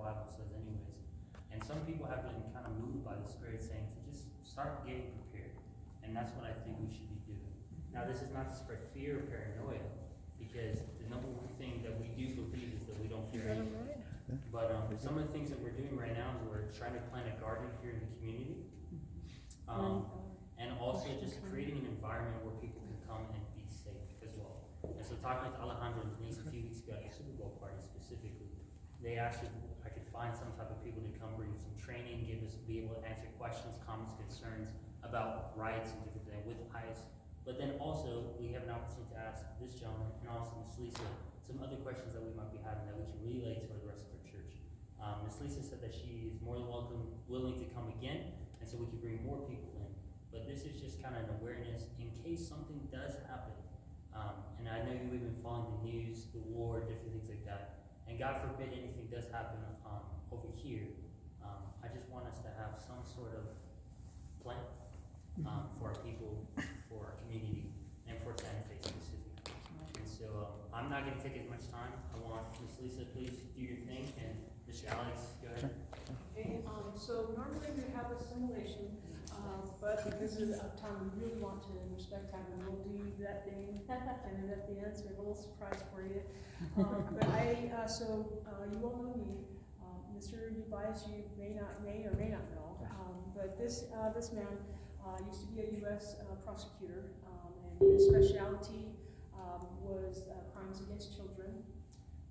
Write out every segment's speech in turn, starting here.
Bible says anyways. And some people have been kind of moved by the Spirit saying to just start getting prepared. And that's what I think we should be doing. Now, this is not to spread fear or paranoia, because the number one thing that we do believe is that we don't fear anything. But some of the things that we're doing right now is we're trying to plant a garden here in the community. And also just creating an environment where people can come and be safe as well. And so talking with Alejandro and Denise a few weeks ago at the Super Bowl party specifically, they asked if I could find some type of people to come bring some training, be able to answer questions, comments, concerns about rights and different things with ICE. But then also, we have an opportunity to ask this gentleman and also Ms. Lisa some other questions that we might be having that we can relay to the rest of our church. Ms. Lisa said that she is more than willing to come again, and so we can bring more people in. But this is just kind of an awareness in case something does happen. And I know you've been following the news, the war, different things like that. And God forbid anything does happen over here. I just want us to have some sort of plan for our people, for our community, and for Santa Fe specifically. And so I'm not going to take as much time. I want Ms. Lisa, please do your thing, and Mr. Alex, go ahead. Okay, so normally we have a simulation, but because of time, we really want to respect time, and we'll do that thing, and then at the end, so we have a little surprise for you. But you all know me. Mr. Uballez, you may or may not know, but this man used to be a U.S. prosecutor, and his specialty was crimes against children.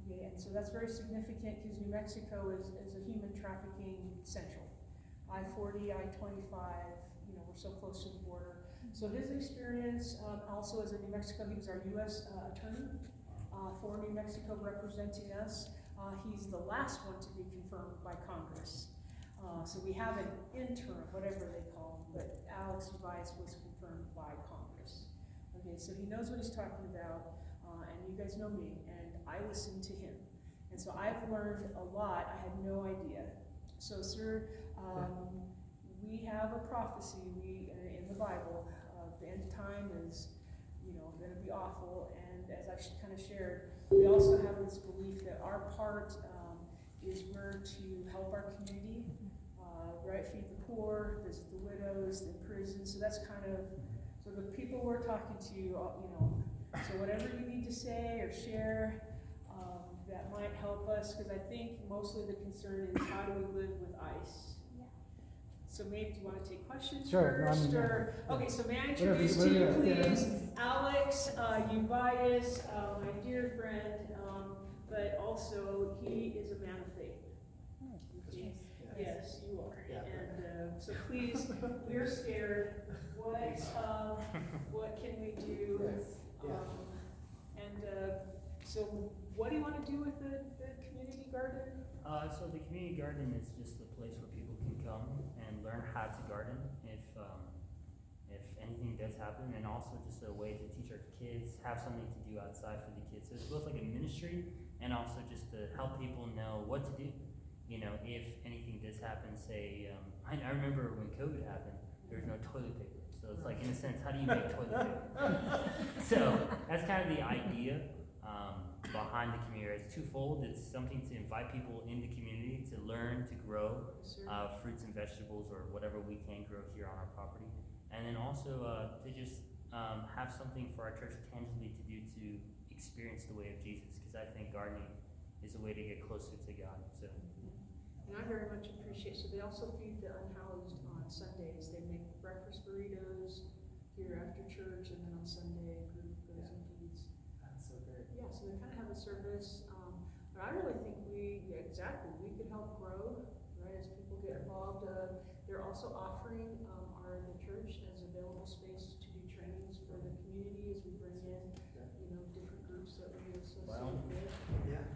Okay, and so that's very significant because New Mexico is a human trafficking central. I-40, I-25, we're so close to the border. So his experience also as a New Mexico, he was our U.S. attorney for New Mexico representing us. He's the last one to be confirmed by Congress. So we have an interim, whatever they call him, but Alex Uballez was confirmed by Congress. Okay, so he knows what he's talking about, and you guys know me, and I listen to him. And so I've learned a lot I had no idea. So, sir, we have a prophecy in the Bible. The end time is, going to be awful, and as I kind of shared, we also have this belief that our part is we're to help our community, right? Feed the poor, visit the widows, the prison. So that's kind of, so the people we're talking to, so whatever you need to say or share, that might help us, because I think mostly the concern is how do we live with ICE? So maybe, do you want to take questions first? Okay, so may I introduce to you, please, Alex Uballez, my dear friend, but also he is a man of faith. Okay? Yes, you are. And so please, we're scared. What can we do? So what do you want to do with the community garden? So the community garden is just a place where people can come and learn how to garden if anything does happen, and also just a way to teach our kids, have something to do outside for the kids. So it's both like a ministry and also just to help people know what to do. If anything does happen, say, I remember when COVID happened, there was no toilet paper. So it's like, in a sense, how do you make toilet paper? So that's kind of the idea behind the community. It's twofold. It's something to invite people in the community to learn to grow fruits and vegetables or whatever we can grow here on our property. And then also to just have something for our church tangibly to do to experience the way of Jesus, because I think gardening is a way to get closer to God. So. And I very much appreciate, so they also feed the unhoused on Sundays. They make breakfast burritos here after church, and then on Sunday a group goes and feeds. That's so great. Yeah, so they kind of have a service. But I really think we could help grow, right, as people get involved. They're also offering the church as available space to do trainings for the community as we bring in, different groups that we associate with. Yeah.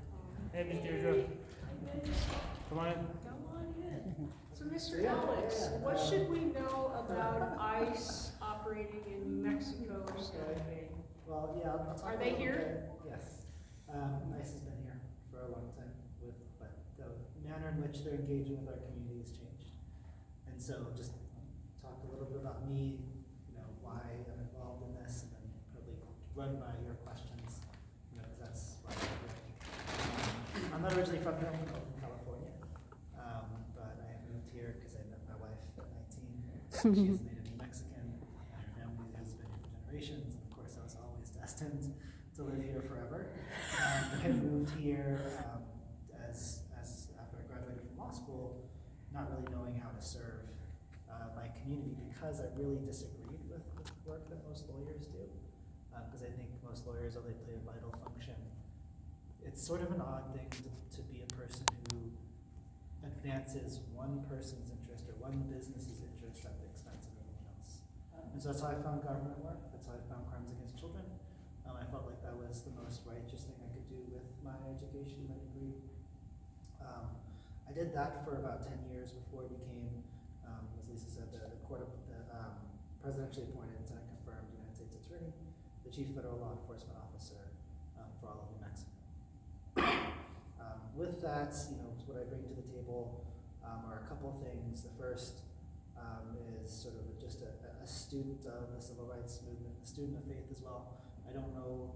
Hey, Mr. Drew. Come on in. Come on in. So, Mr. Alex, what should we know about ICE operating in New Mexico or Santa Fe? Well, yeah. I'll talk Are they a little here? bit. Yes. ICE has been here for a long time, but the manner in which they're engaging with our community has changed. And so, just talk a little bit about me, why I'm involved in this, and then probably run by your questions, because that's why I'm here. I'm not originally from California. She's native New Mexican, and her family has been here for generations, and of course I was always destined to live here forever. I moved here as after I graduated from law school, not really knowing how to serve my community because I really disagreed with the work that most lawyers do. Because I think most lawyers, although they play a vital function, it's sort of an odd thing to be a person who advances one person's interest or one business's interest at the expense of everyone else. And so that's how I found government work. That's how I found crimes against children. I felt like that was the most righteous thing I could do with my education, my degree. I did that for about 10 years before I became, as Lisa said, the presidentially appointed and Senate confirmed United States Attorney, the Chief Federal Law Enforcement Officer for all of New Mexico. With that, what I bring to the table are a couple things. The first is sort of just a student of the civil rights movement, a student of faith as well. I don't know,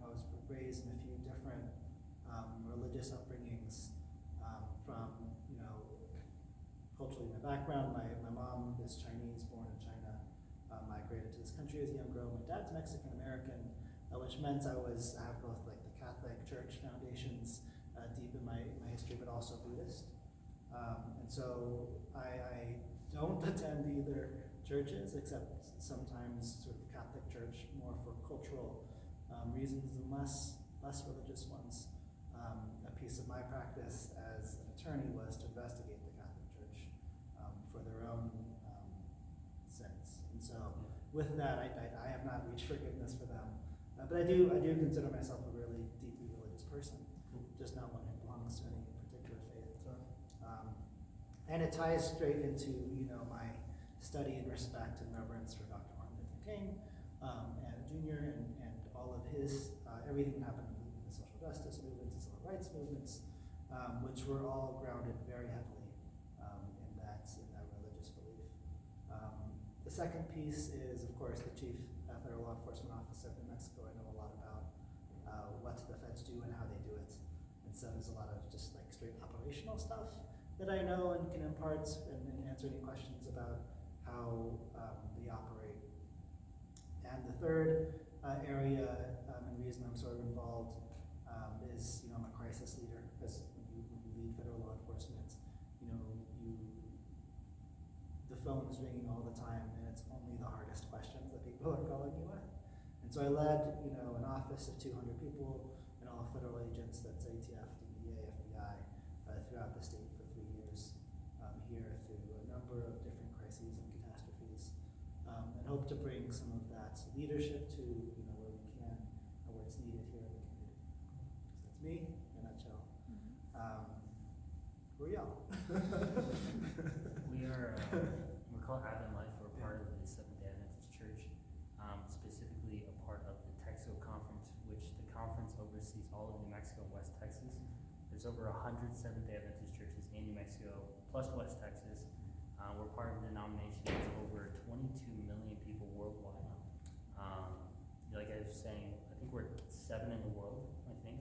I was raised in a few different religious upbringings from, culturally my background. My mom is Chinese, born in China, migrated to this country as a young girl. My dad's Mexican American, which meant I have both like the Catholic Church foundations deep in my history, but also Buddhist. And so I don't attend either churches, except sometimes sort of Catholic Church more for cultural reasons and less religious ones. A piece of my practice as an attorney was to investigate the Catholic Church for their own sins. And so with that, I have not reached forgiveness for them. But I do consider myself a really deeply religious person, just not one who belongs to any particular faith. And it ties straight into my study and respect and reverence for Dr. Martin Luther King and Jr. and all of his everything that happened in the social justice movements and civil rights movements, which were all grounded very heavily in that religious belief. The second piece is, of course, the Chief Federal Law Enforcement Officer in New Mexico. I know a lot about what the feds do and how they do it, and so there's a lot of just like straight operational stuff that I know and can impart and answer any questions about how they operate. And the third area and reason I'm sort of involved is, I'm a crisis leader, because when you lead federal law enforcement, the phone's ringing all the time, and it's only the hardest questions that people are calling you with. And so I led, an office of 200 people and all federal agents, that's ATF, DEA, FBI, throughout the state for 3 years here through a number of different crises and catastrophes, and hope to bring some of that leadership to where we can, or where it's needed here in the community. So that's me in a nutshell. Who are y'all? We're called Advebt. We're part of the Seventh-day Adventist Church, specifically a part of the Texas Conference, which the conference oversees all of New Mexico and West Texas. There's over 100 Seventh-day Adventist churches in New Mexico, plus West Texas. We're part of a denomination that's over 22 million people worldwide. Like I was saying, I think we're 7 in the world, I think.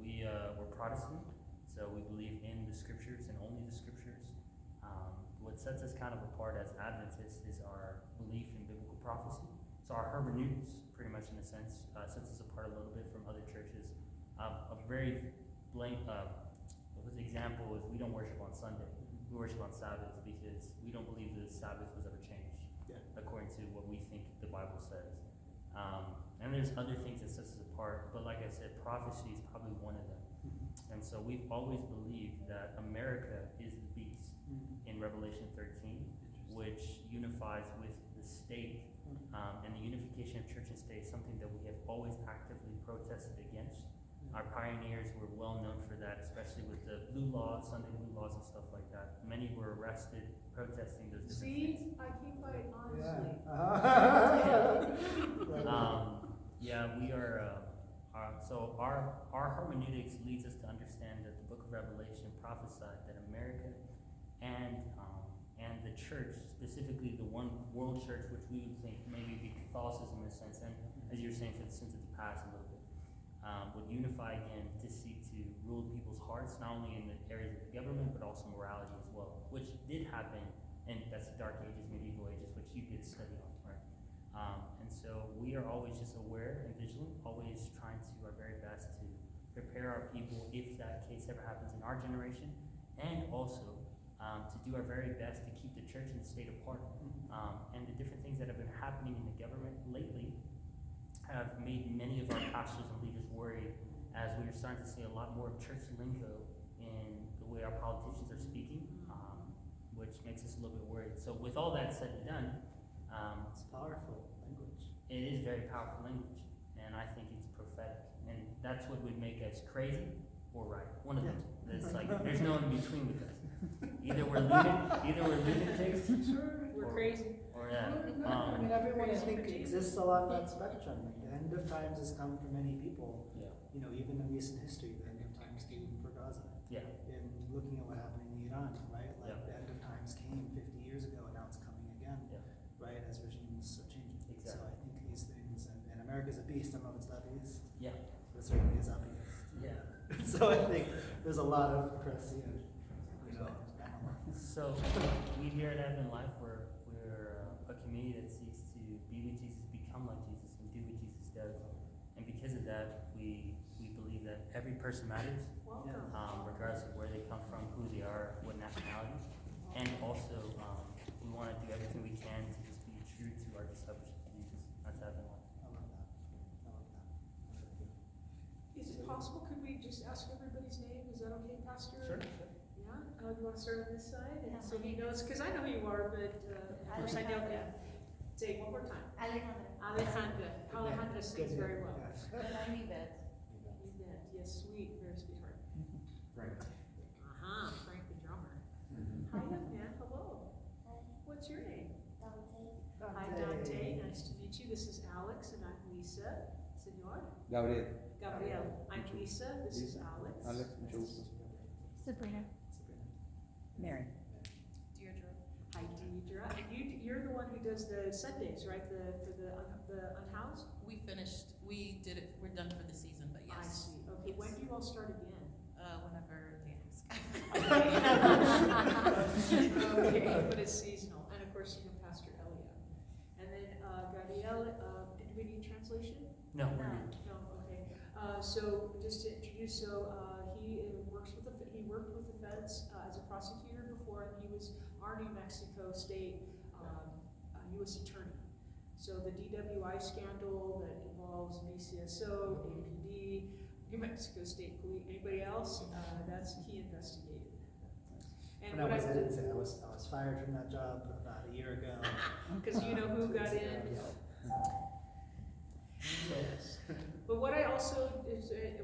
We're Protestant, so we believe in the scriptures and only the scriptures. What sets us kind of apart as Adventists is our belief in biblical prophecy. So our hermeneutics, pretty much in a sense, sets us apart a little bit from other churches. A very example is we don't worship on Sunday. We worship on Sabbath because we don't believe the Sabbath was ever changed, according to what we think the Bible says. And there's other things that sets us apart, but like I said, prophecy is probably one of them. And so we've always believed that America is the beast in Revelation 13, which unifies with the state, and the unification of church and state is something that we have always actively protested against. Our pioneers were well known for that, especially with the blue laws, Sunday blue laws and stuff like that. Many were arrested protesting those different things. I keep right, honestly. We are, so our hermeneutics leads us to understand that the book of Revelation prophesied that America and the church, specifically the one world church, which we would think maybe be Catholicism in a sense, and as you're saying, for the sins of the past a little bit, would unify again to seek to rule people's hearts, not only in the areas of the government, but also morality as well, which did happen and that's the Dark Ages, medieval ages, which you did study on, right? And so we are always just aware and vigilant, always trying to our very best to prepare our people if that case ever happens in our generation, and also to do our very best to keep the church and the state apart. And the different things that have been happening in the government lately have made many of our pastors and leaders worried, as we are starting to see a lot more church lingo in the way our politicians are speaking, which makes us a little bit worried. So with all that said and done, It's powerful language. it is very powerful language, and I think it's prophetic, and that's what would make us crazy or right. One of them. It's like there's no in between with us. Either we're lunatics, We're or- crazy. or I mean, everyone I think Crazy. exists along that spectrum. Like, the end of times has come for many people. yeah, You know, even in recent history, the end of times came for Gaza. yeah, And looking at what happened in Iran, right? Like, Yeah. the end of times came 50 years ago, and now it's coming again, yeah, right? As regimes are changing. So Exactly. I think these things, and America's a beast. I don't know if it's that beast, yeah, but it certainly is a beast. yeah. So I think there's a lot of prescient, analogs. So we here at Advent Life, we're a community that seeks to be with Jesus, become like Jesus, and do what Jesus does. And because of that, we believe that every person matters, Welcome. regardless of where they come from, who they are, what nationality. And also, we want to do everything we can to just be true to our discipleship of Jesus. That's Advent Life. I love that. I love that. Is it possible, could we just ask everybody's name? Is that okay, Pastor? Sure. Yeah, do you want to start on this side? And Yeah, so my he name knows, is- because I know who you are, but of course I know him. Say it one more time. Alejandra. Alejandra. Alejandra sings Good very name, well. yes. And I'm Yvette. Yvette, yes, sweet, very sweetheart. Right. Frank the drummer. Mm-hmm. Hi, young man, hello. What's your name? Hi, Dante, nice to meet you. This is Alex and I'm Lisa. Senor? Gabriel. Gabriel. I'm Lisa, this is Alex. Alex, mucho gusto. Sabrina. Mary. Deirdre. Hi, Deidre. And you're the one who does the Sundays, right? For the unhoused? We finished, we did it, we're done for the season, but I yes. see. Okay, when do you all start again? Whenever they ask. Okay, but it's seasonal. And of course, you know Pastor Elia. And then, Gabriel, did we need translation? No, No. No, okay. So just to introduce, he worked with the feds as a prosecutor before, and he was our New Mexico State U.S. attorney. So the DWI scandal that involves BCSO, APD, New Mexico State Police, anybody else? That's he investigated. And I didn't say, I was fired from that job about a year ago. Because you know who got in? Yes. But what I also,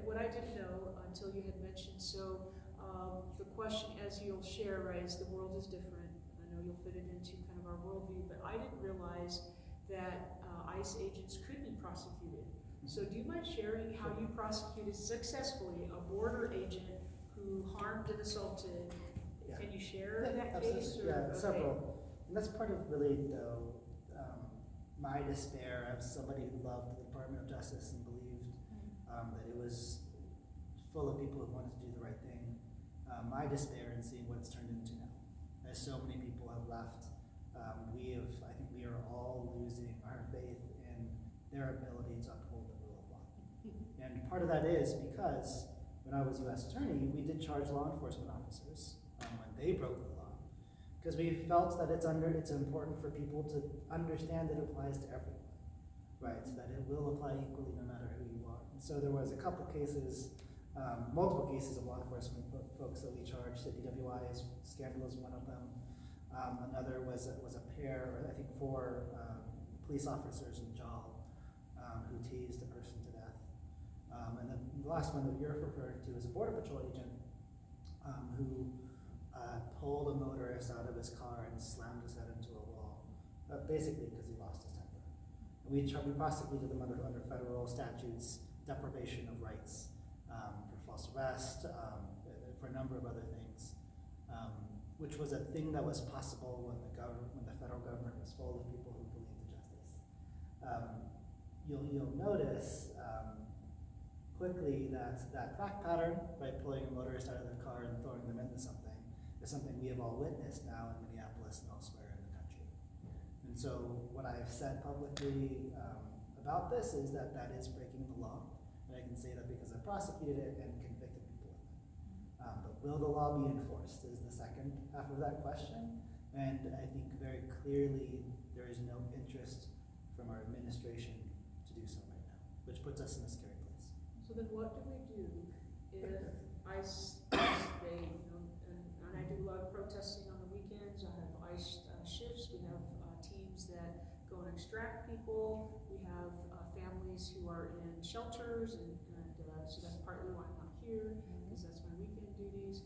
what I didn't know until you had mentioned, so the question, as you'll share, right, is the world is different. I know you'll fit it into kind of our worldview, but I didn't realize that ICE agents could be prosecuted. So do you mind sharing how you prosecuted successfully a border agent who harmed and assaulted? Yeah. Can you share Yeah, that absolutely. case? Or, Yeah, okay. several. And that's part of really, though, my despair as somebody who loved the Department of Justice and believed that it was full of people who wanted to do the right thing. My despair in seeing what it's turned into now. As so many people have left, I think we are all losing our faith in their ability to uphold the rule of law. And part of that is because when I was U.S. Attorney, we did charge law enforcement officers when they broke the law. Because we felt that it's important for people to understand that it applies to everyone, right? That it will apply equally no matter who you are. And so there was a couple cases, multiple cases of law enforcement folks that we charged. The DWI scandal is one of them. Another was a pair, or I think 4 police officers in Jaw who teased a person to death. And then the last one that you're referring to is a Border Patrol agent who pulled a motorist out of his car and slammed his head into a wall, basically because he lost his temper. And we prosecuted them under federal statutes, deprivation of rights, for false arrest, for a number of other things, which was a thing that was possible when the federal government was full of people who believed in justice. You'll notice quickly that fact pattern, right, pulling a motorist out of their car and throwing them into something, is something we have all witnessed now in Minneapolis less than elsewhere in the country. And so what I've said publicly about this is that that is breaking the law, and I can say that because I prosecuted it and convicted people of it. But will the law be enforced is the second half of that question, and I think very clearly there is no interest from our administration to do so right now, which puts us in a scary place. So then what do we do if ICE, they, and I do a lot of protesting on the weekends, I have ICE shifts, we have teams that go and extract people, we have families who are in shelters, and so that's partly why I'm not here, because that's my weekend duties.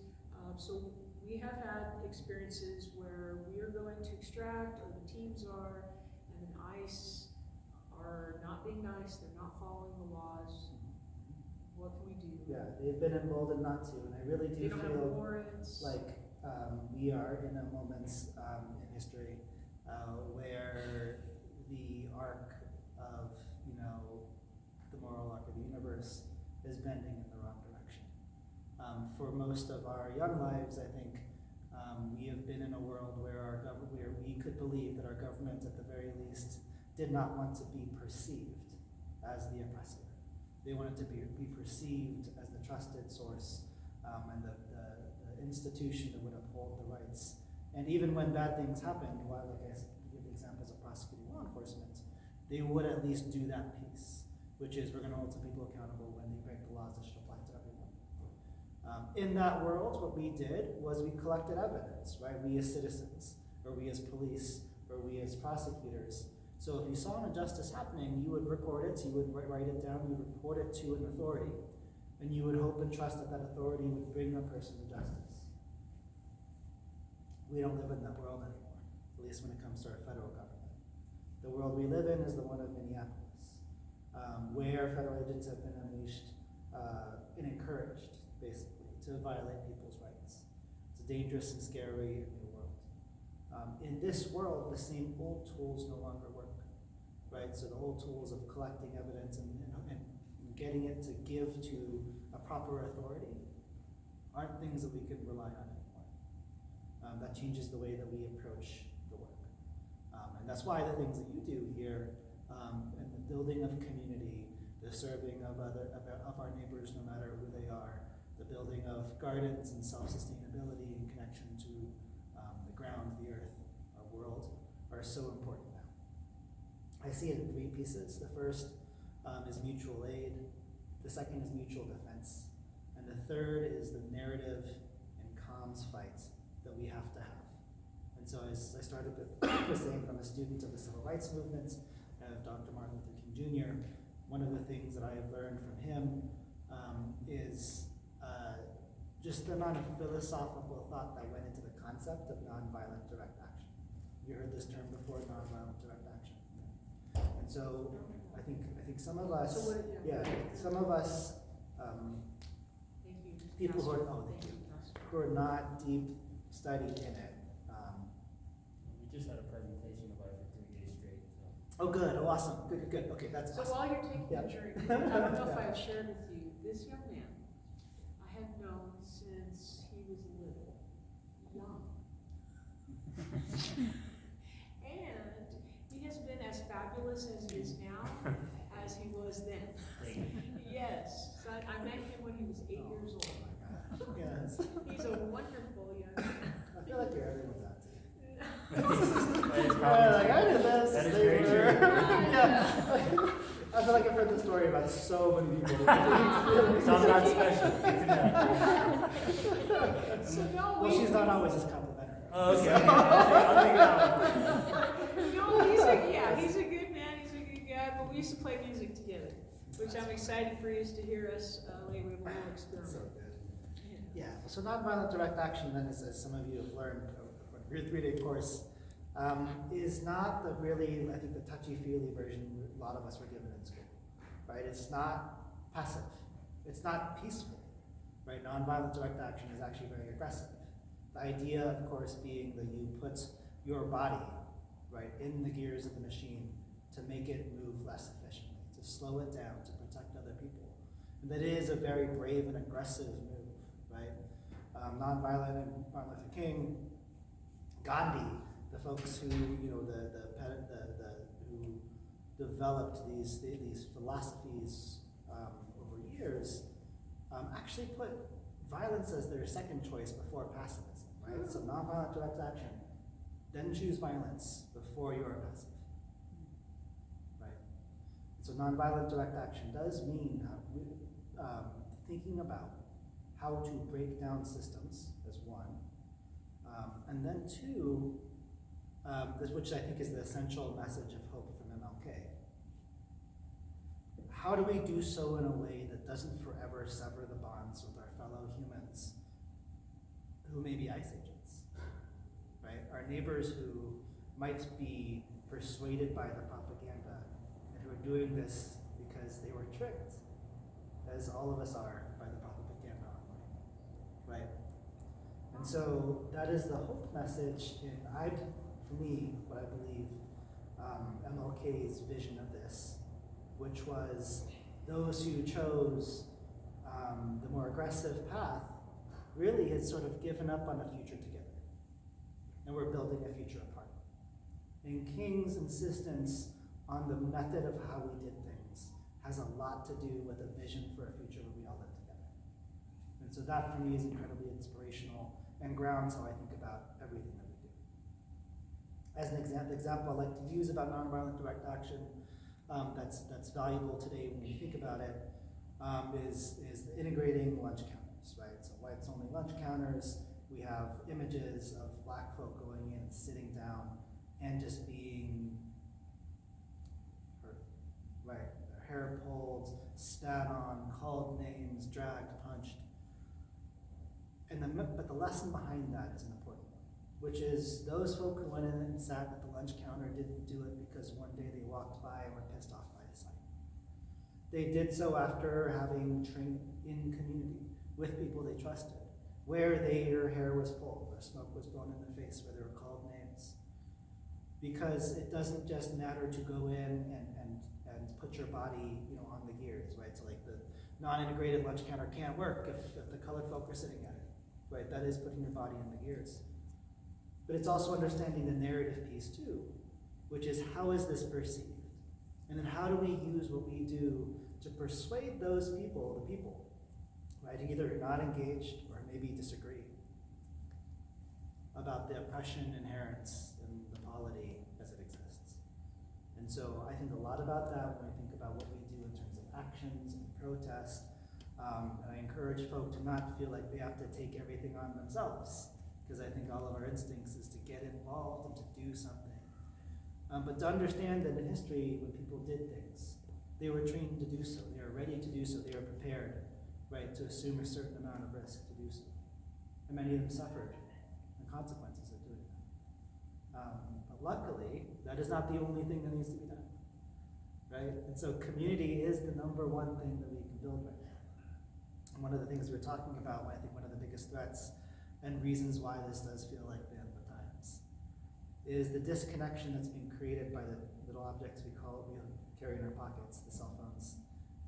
So we have had experiences where we are going to extract, or the teams are, and then ICE are not being nice, they're not following the laws. What can we do? Yeah, they've been emboldened not to, and I really do They don't have feel warrants. like we are in a moment in history where the arc of, the moral arc of the universe is bending in the wrong direction. For most of our young lives, I think we have been in a world where where we could believe that our government, at the very least, did not want to be perceived as the oppressor. They wanted to be perceived as the trusted source and the institution that would uphold the rights. And even when bad things happened, while, like I give examples of prosecuting law enforcement, they would at least do that piece, which is we're going to hold some people accountable when they break the laws that should apply to everyone. In that world, what we did was we collected evidence, right? We as citizens, or we as police, or we as prosecutors. So if you saw an injustice happening, you would record it, you would write it down, you would report it to an authority, and you would hope and trust that that authority would bring a person to justice. We don't live in that world anymore, at least when it comes to our federal government. The world we live in is the one of Minneapolis, where federal agents have been unleashed and encouraged, basically, to violate people's rights. It's a dangerous and scary new world. In this world, the same old tools no longer work, right? So the old tools of collecting evidence and getting it to give to a proper authority aren't things that we can rely on anymore. That changes the way that we approach the work. And that's why the things that you do here, and the building of community, the serving of our neighbors, no matter who they are, the building of gardens and self-sustainability in connection to the ground, the earth, our world, are so important now. I see it in three pieces. The first is mutual aid, the second is mutual defense, and the third is the narrative and comms fight that we have to have. And so as I started with saying that I'm a student of the civil rights movement, of Dr. Martin Luther King Jr., one of the things that I have learned from him is just the amount of philosophical thought that went into the concept of nonviolent direct action. Have you heard this term before, nonviolent direct action? And so I think some of us, some of us, Thank you. people who are, Thank you. who are not deep studied in it. We just had a presentation about it for 3 days straight, so. Oh, good. Oh, awesome. Good. Okay, that's So awesome. while you're taking Yeah. a drink, I don't know if Yeah. I've shared with you, this young man, I have known since he was little, young. And he has been as fabulous as he is now, as he was then. Yes, so I met him when he was 8 years old. Oh my gosh. Yes. He's a wonderful young man. I feel like you're everyone's auntie. That is Yeah, probably like I did this. That is they very were- true. Yeah. I feel like I've heard this story about so many people. Sounds not special. Good to know. So no, Well, she's not always as complimentary. Oh, okay. I'll take that one. No, he's a good man, he's a good guy, but we used to play music together, which I'm excited for you to hear us, later, we have a little So experiment. good. Yeah, so nonviolent direct action, then, as some of you have learned over your 3-day course, is not the really, I think, the touchy-feely version a lot of us were given in school, right? It's not passive. It's not peaceful, right? Nonviolent direct action is actually very aggressive. The idea, of course, being that you put your body, right, in the gears of the machine to make it move less efficiently, to slow it down, to protect other people. And that is a very brave and aggressive move, right? Nonviolent and Martin Luther King, Gandhi, the folks who, who developed these philosophies over years, actually put violence as their second choice before pacifism, right? So nonviolent direct action, then choose violence before you are passive, right? So nonviolent direct action does mean thinking about how to break down systems as one, and then two, which I think is the essential message of hope from MLK. How do we do so in a way that doesn't forever sever the bonds with our fellow humans who may be ice agents, right? Our neighbors who might be persuaded by the propaganda and who are doing this because they were tricked, as all of us are, by the propaganda online, right? And so that is the hope message for me, what I believe MLK's vision of this, which was those who chose the more aggressive path really had sort of given up on a future together. And we're building a future apart. And King's insistence on the method of how we did things has a lot to do with a vision for a future where we all live together. And so that for me is incredibly inspirational and grounds how I think about everything that we do. As an example I like to use about nonviolent direct action that's valuable today when you think about it, is integrating lunch counters, right? So whites only lunch counters, we have images of black folk going in and sitting down and just being hurt, right? Their hair pulled, spat on, called names, dragged, punched. But the lesson behind that is an important one, which is those folk who went in and sat at the lunch counter didn't do it because one day they walked by and were pissed off by the sight. They did so after having trained in community with people they trusted, where their hair was pulled, or smoke was blown in their face, where they were called names. Because it doesn't just matter to go in and put your body, on the gears, right? So like the non-integrated lunch counter can't work if the colored folk are sitting at it, right? That is putting your body in the gears. But it's also understanding the narrative piece too, which is how is this perceived? And then how do we use what we do to persuade those people, right, who either are not engaged or maybe disagree about the oppression inherent in the polity as it exists. And so I think a lot about that when I think about what we do in terms of actions and protest. And I encourage folk to not feel like they have to take everything on themselves, because I think all of our instincts is to get involved and to do something. But to understand that in history, when people did things, they were trained to do so, they were ready to do so, they were prepared, right, to assume a certain amount of risk to do so. And many of them suffered the consequences of doing that. But luckily, that is not the only thing that needs to be done, right? And so community is the number one thing that we can build right now. And one of the things we're talking about, I think one of the biggest threats and reasons why this does feel like the end of the times, is the disconnection that's being created by the little objects we carry in our pockets, the cell phones,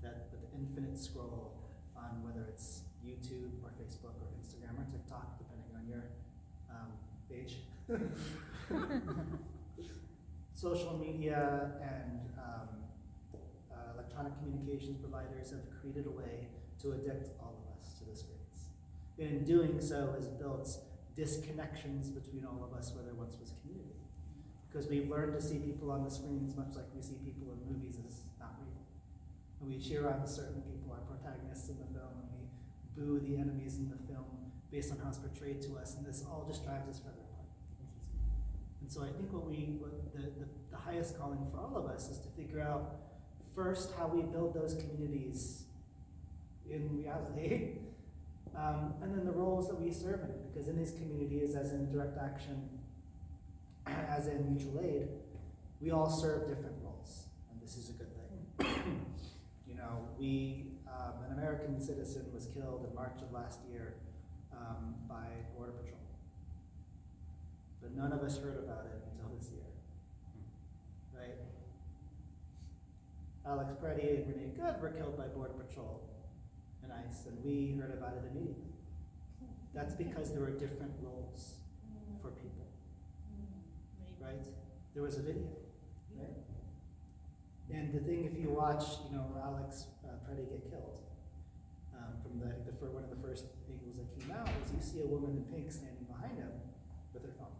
that with the infinite scroll on whether it's YouTube or Facebook or Instagram or TikTok, depending on your age. Social media and electronic communications providers have created a way to addict all of us to the screens. And in doing so has built disconnections between all of us, where there once was community. Because we've learned to see people on the screens much like we see people in movies as not real. And we cheer on certain people, our protagonists in the film, and we boo the enemies in the film based on how it's portrayed to us, and this all just drives us further apart. And so I think the highest calling for all of us is to figure out first how we build those communities in reality, and then the roles that we serve in it. Because in these communities, as in direct action, as in mutual aid, we all serve different roles, and this is a good thing. An American citizen was killed in March of last year by Border Patrol. But none of us heard about it until this year, right? Alex Preddy and Renee Good were killed by Border Patrol and ICE, and we heard about it immediately. That's because there were different roles for people. right? There was a video, right? And the thing, if you watch, Alex try to get killed, from one of the first angles that came out, is you see a woman in pink standing behind him with her phone.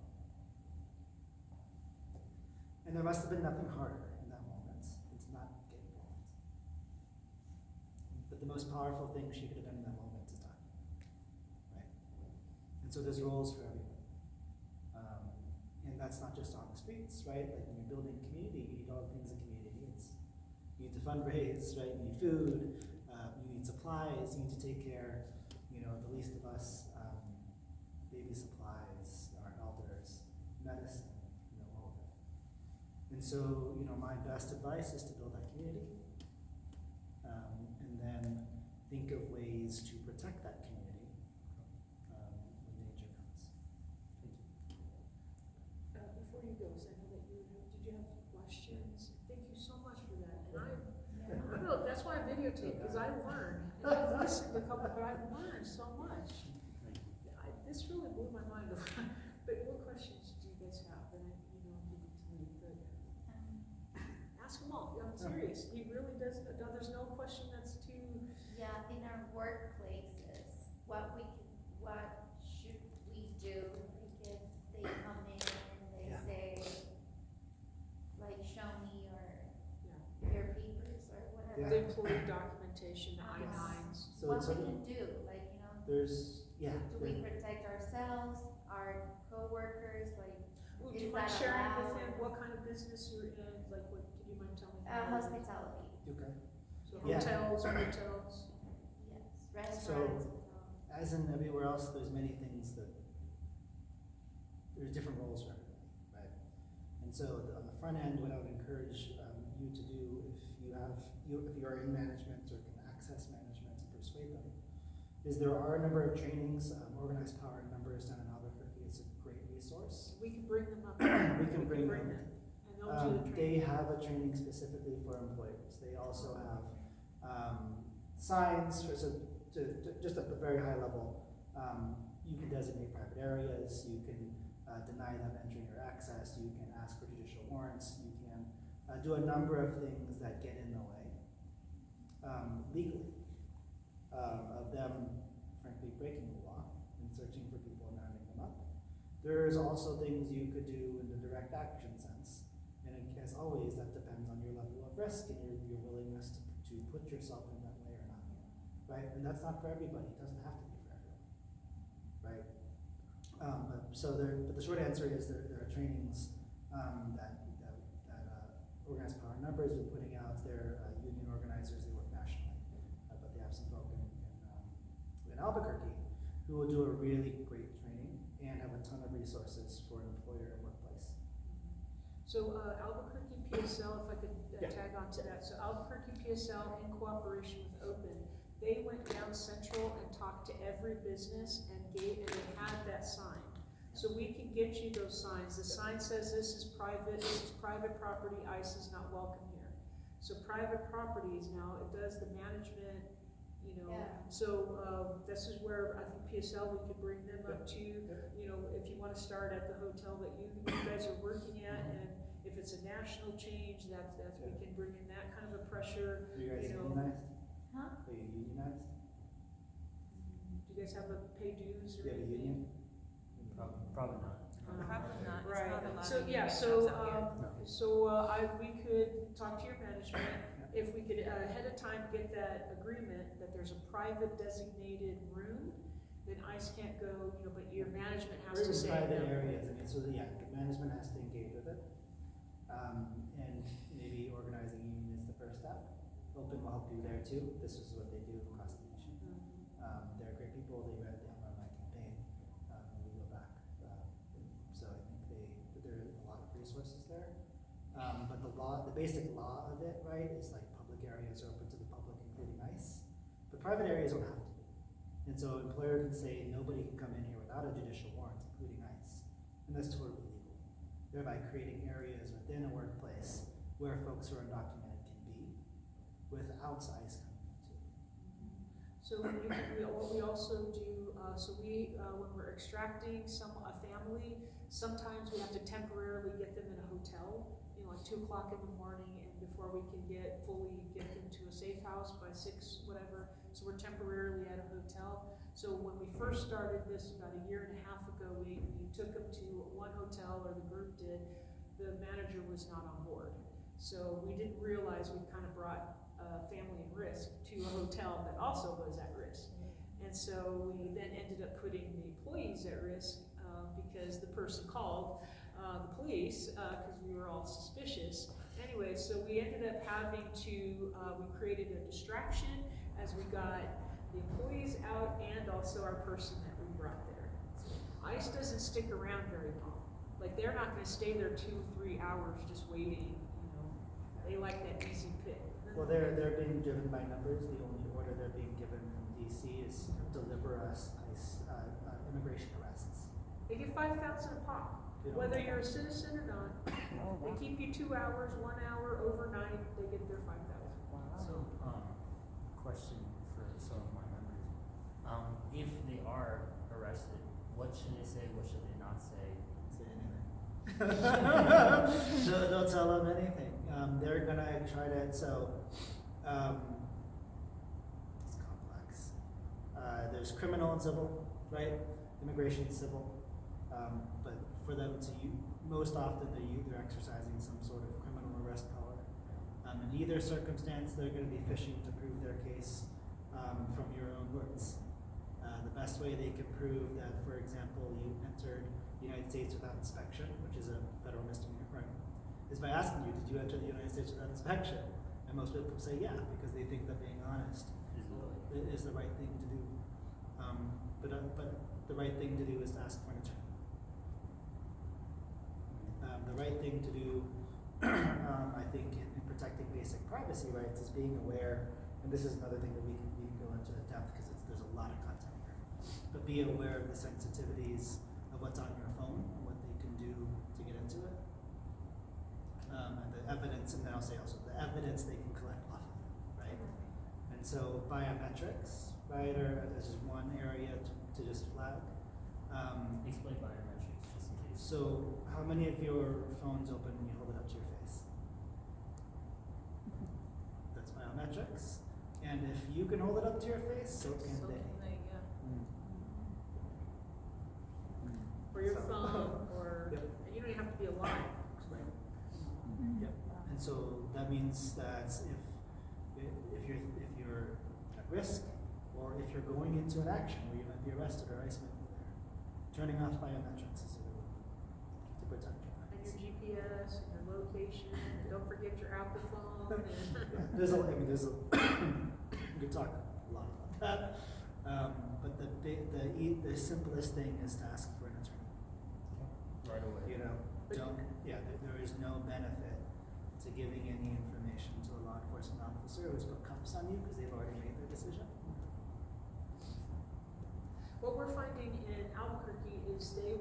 And there must have been nothing harder in that moment. It's not get involved. But the most powerful thing she could have done in that moment is not. Right? And so there's roles for everyone. And that's not just on the streets, right? Like when you're building community, you need all the things a community needs. You need to fundraise, right? You need food, you need supplies, you need to take care, the least of us, baby supplies, our elders, medicine, all of it. And so, my best advice is to build that community. And then think of ways to protect that community when danger comes. Before you go, because I know that did you have questions? Thank you so much for that. And that's why I videotape, because I learned. And I've listened to a couple, but I've learned so much. This really blew my mind. But what questions do you guys have? And you don't need to leave, but ask them all. I'm serious. He really does. No, there's no question that's too. Yeah, in our workplaces, what should we do? Like if they come in and they Yeah. say, like, show me your papers or whatever. Yeah. The employee documentation, the I-9s. So What it's we can do, like, there's, do we protect ourselves, our coworkers, like, Ooh, do Is you mind that sharing allowed? with him what kind of business you're in? Like, what, do you mind telling me? hospitality, okay. So Yeah. hotels, yes, restaurants, hotels. As in everywhere else, there's many things that, there's different roles for everybody, right? And so on the front end, what I would encourage you to do, if you are in management or can access management and persuade them, is there are a number of trainings, Organized Power members down in Albuquerque. It's a great resource. We can bring them up. We can bring them. And they'll do the They training. have a training specifically for employers. They also have signs for, just at the very high level. You can designate private areas. You can deny them entry or access. You can ask for judicial warrants. You can do a number of things that get in the way legally of them, frankly, breaking the law and searching for people and rounding them up. There's also things you could do in the direct action sense. And as always, that depends on your level of risk and your willingness to put yourself in that way or not. Right? And that's not for everybody. It doesn't have to be for everyone. Right? But the short answer is there are trainings that Organized Power Numbers been putting out. They're union organizers. They work nationally, but they have some folk in Albuquerque who will do a really great training and have a ton of resources for an employer and workplace. So Albuquerque PSL, if I could Yeah. tag on to that. So Albuquerque PSL, in cooperation with Open, they went down Central and talked to every business and they had that sign. So we can get you those signs. The sign says this is private property, ICE is not welcome here. So private properties now, it does the management, Yeah. So this is where I think PSL, we could bring them up to, if you wanna start at the hotel that you guys are working at, and if it's a national change, that's, we can bring in that kind of a pressure. Are you guys You know. unionized? Huh? Are you unionized? Do you guys have a pay dues Do or you have a anything? union? Probably not. Probably not. It's Right. not a lot So, of yeah, union so, shops out here. we could talk to your management, if we could ahead of time get that agreement that there's a private designated room, then ICE can't go, but your management Or has to even say private no. areas, the management has to engage with it. And maybe organizing a union is the first step. Open will help you there too. This is what they do across the nation. They're great people. They run my campaign. We go back. So I think there are a lot of resources there. But the basic law of it, right, is like public areas are open to the public, including ICE. But private areas don't have to be. And so an employer can say nobody can come in here without a judicial warrant, including ICE. And that's totally legal. Thereby creating areas within a workplace where folks who are undocumented can be without ICE coming into. So what we also do, when we're extracting a family, sometimes we have to temporarily get them in a hotel, like 2 o'clock in the morning, and before we can fully get them to a safe house by 6, whatever. So we're temporarily at a hotel. So when we first started this about a year and a half ago, we took them to one hotel, or the group did. The manager was not on board. So we didn't realize we kind of brought a family in risk to a hotel that also was at risk. And so we then ended up putting the employees at risk because the person called the police because we were all suspicious. Anyway, so we ended up having to, we created a distraction as we got the employees out and also our person that we brought there. ICE doesn't stick around very long. Like, they're not going to stay there 2-3 hours just waiting. They like that easy pick. Well, they're being driven by numbers. The only order they're being given from DC is deliver us ICE immigration arrests. They get 5,000 a pop. They don't- Whether you're a citizen or not, they keep you 2 hours, 1 hour, overnight, they get their 5,000. So, question for some of my members. If they are arrested, what should they say, what should they not say? Say anything. Don't tell them anything. They're gonna try to, it's complex. There's criminal and civil, right? Immigration is civil. But for them to most often they're exercising some sort of criminal arrest power. In either circumstance, they're gonna be fishing to prove their case from your own words. The best way they can prove that, for example, you entered the United States without inspection, which is a federal misdemeanor crime, is by asking you, did you enter the United States without inspection? And most people say yeah, because they think that being honest is the right thing to do. But the right thing to do is to ask for an attorney. The right thing to do, I think, in protecting basic privacy rights is being aware, and this is another thing that we can go into depth because there's a lot of content here. But be aware of the sensitivities of what's on your phone and what they can do to get into it. And the evidence, and then I'll say also the evidence they can collect off of it, right? And so biometrics, right, is just one area to just flag. Explain biometrics, just in case. So how many of your phones open when you hold it up to your face? That's biometrics. And if you can hold it up to your face, so can they. Or your So- phone, or, Yep. and you don't even have to be alive. Right. Yep. And so that means that if you're at risk, or if you're going into an action where you might be arrested or ICE might be there, turning off biometrics is a good one to protect your And rights. your GPS, and your location, and don't forget your Apple phone, and. Yeah, we could talk a lot about that. But the simplest thing is to ask for an attorney. Right away. There is no benefit to giving any information to a law enforcement officer who's put cuffs on you because they've already made their decision. What we're finding in Albuquerque is they're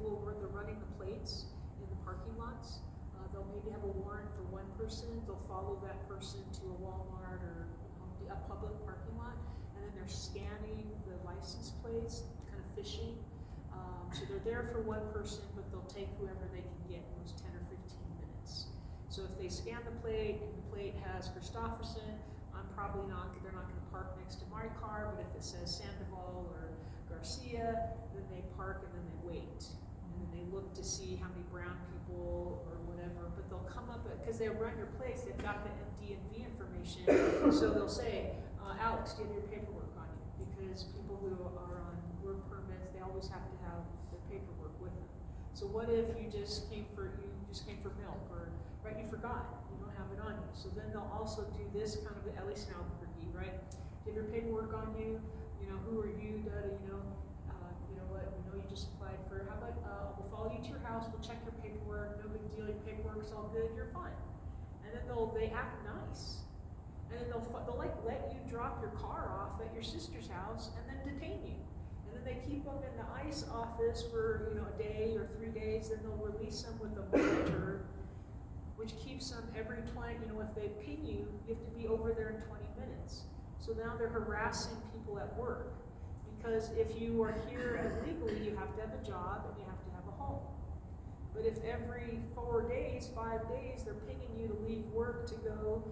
running the plates in the parking lots. They'll maybe have a warrant for one person, they'll follow that person to a Walmart or a public parking lot, and then they're scanning the license plates, kind of fishing. So they're there for one person, but they'll take whoever they can get in those 10 or 15 minutes. So if they scan the plate and the plate has Christofferson, they're not gonna park next to my car, but if it says Sandoval or Garcia, then they park and then they wait. And then they look to see how many brown people or whatever, but they'll come up, because they run your place, they've got the DMV information, so they'll say, Alex, do you have your paperwork on you? Because people who are on work permits, they always have to have their paperwork with them. So what if you just came for milk, or, right, you forgot, you don't have it on you. So then they'll also do this kind of, at least in Albuquerque, right? Do you have your paperwork on you? Who are you, you know what, we know you just applied for, how about, we'll follow you to your house, we'll check your paperwork, no big deal, your paperwork's all good, you're fine. And then they act nice. And then they'll like let you drop your car off at your sister's house and then detain you. And then they keep them in the ICE office for, a day or 3 days, then they'll release them with a monitor, which keeps them every 20, if they ping you, you have to be over there in 20 minutes. So now they're harassing people at work. Because if you are here illegally, you have to have a job and you have to have a home. But if every 4 days, 5 days, they're pinging you to leave work to go,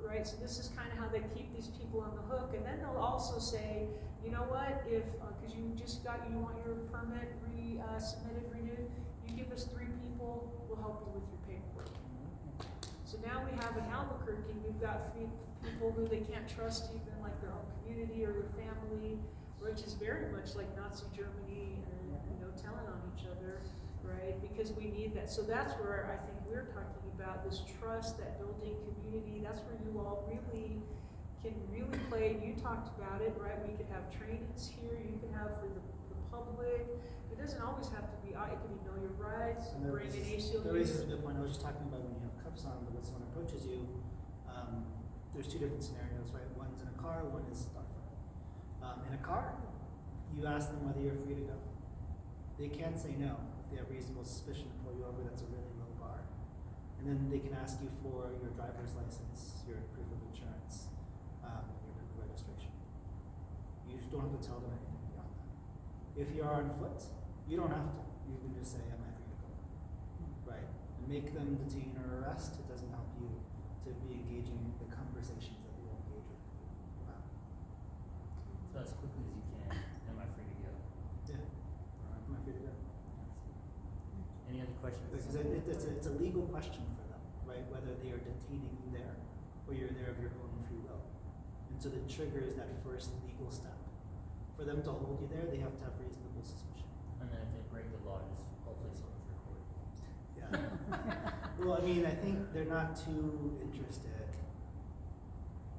right? So this is kind of how they keep these people on the hook. And then they'll also say, you know what, if, because you want your permit submitted, renewed, you give us 3 people, we'll help you with your paperwork. So now we have in Albuquerque, we've got people who they can't trust even like their own community or their family, which is very much like Nazi Germany and, telling on each other, right? Because we need that. So that's where I think we're talking about this trust, that building community. That's where you all really can really play. You talked about it, right? We could have trainings here. You can have for the public. It doesn't always have to be, it could be know your rights, And bring an ACLU. there raises a good point. I was just talking about when you have cuffs on, but when someone approaches you, there's 2 different scenarios, right? One's in a car, one is on foot. In a car, you ask them whether you're free to go. They can't say no. If they have reasonable suspicion to pull you over, that's a really low bar. And then they can ask you for your driver's license, your proof of insurance, and your proof of registration. You don't have to tell them anything beyond that. If you are on foot, you don't have to. You can just say, am I free to go? Right? And make them detain or arrest. It doesn't help you to be engaging in the conversations that you will engage with people about. So as quickly as you can, am I free to go? Yeah. Am I free to go? Any other questions? Because it's a legal question for them, right? Whether they are detaining you there or you're there of your own free will. And so the trigger is that first legal step. For them to hold you there, they have to have reasonable suspicion. And then if they break the law, just hopefully someone's recorded. Yeah. Well, I mean, I think they're not too interested